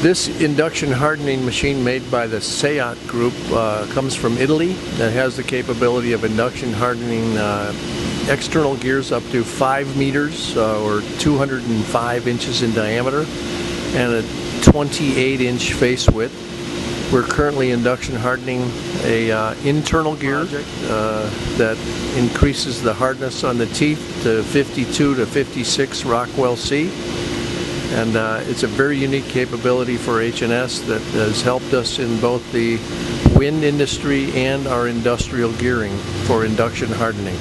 This induction hardening machine made by the Seat group comes from Italy. That has the capability of induction hardening external gears up to 5 meters or 205 inches in diameter and a 28-inch face width. We're currently induction hardening a internal gear that increases the hardness on the teeth to 52 to 56 Rockwell C. And it's a very unique capability for H&S that has helped us in both the wind industry and our industrial gearing for induction hardening.